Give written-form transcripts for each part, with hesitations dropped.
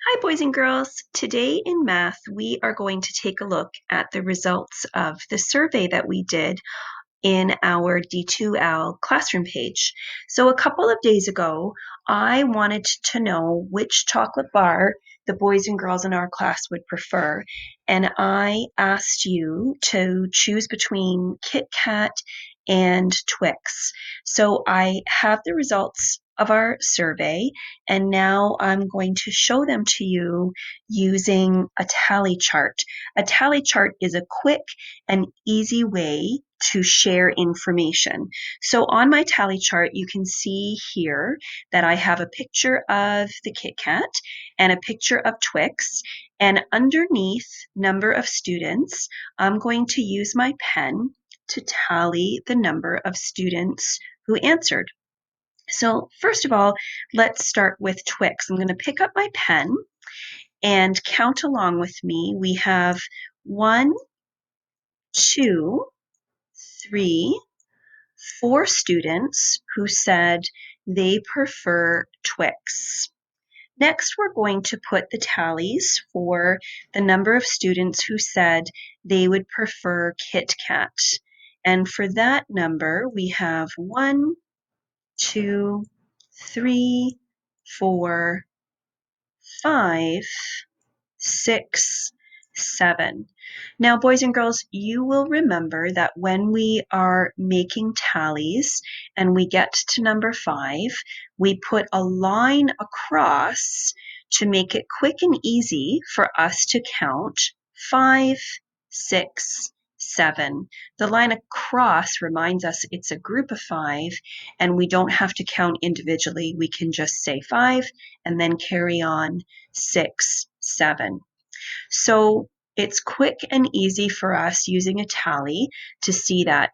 Hi, boys and girls. Today in math, we are going to take a look at the results of the survey that we did in our D2L classroom page. So a couple of days ago, I wanted to know which chocolate bar the boys and girls in our class would prefer. And I asked you to choose between Kitkat and Twix. So I have the results of our survey, and now I'm going to show them to you using a tally chart. A tally chart is a quick and easy way to share information. So on my tally chart, you can see here that I have a picture of the Kit Kat and a picture of Twix, and underneath number of students, I'm going to use my pen to tally the number of students who answered. So first of all, let's start with Twix. I'm going to pick up my pen and count along with me. We have 1, 2, 3, 4 students who said they prefer Twix. Next, we're going to put the tallies for the number of students who said they would prefer Kit Kat. And for that number, we have 1, 2, 3, 4, 5, 6, 7. Now, boys and girls, you will remember that when we are making tallies and we get to number 5, we put a line across to make it quick and easy for us to count 5, 6, 7. The line across reminds us it's a group of 5 and we don't have to count individually. We can just say 5 and then carry on 6, 7. So it's quick and easy for us using a tally to see that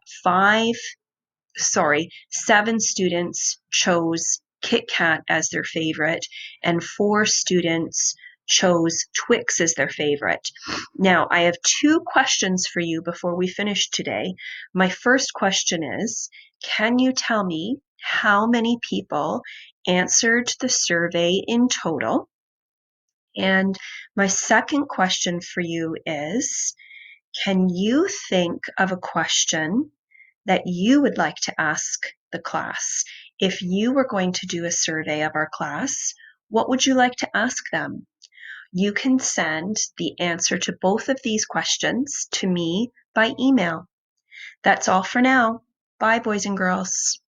7 students chose Kit Kat as their favorite and 4 students chose Twix as their favorite. Now, I have 2 questions for you before we finish today. My first question is, can you tell me how many people answered the survey in total? And my second question for you is, can you think of a question that you would like to ask the class? If you were going to do a survey of our class, what would you like to ask them? You can send the answer to both of these questions to me by email. That's all for now. Bye, boys and girls.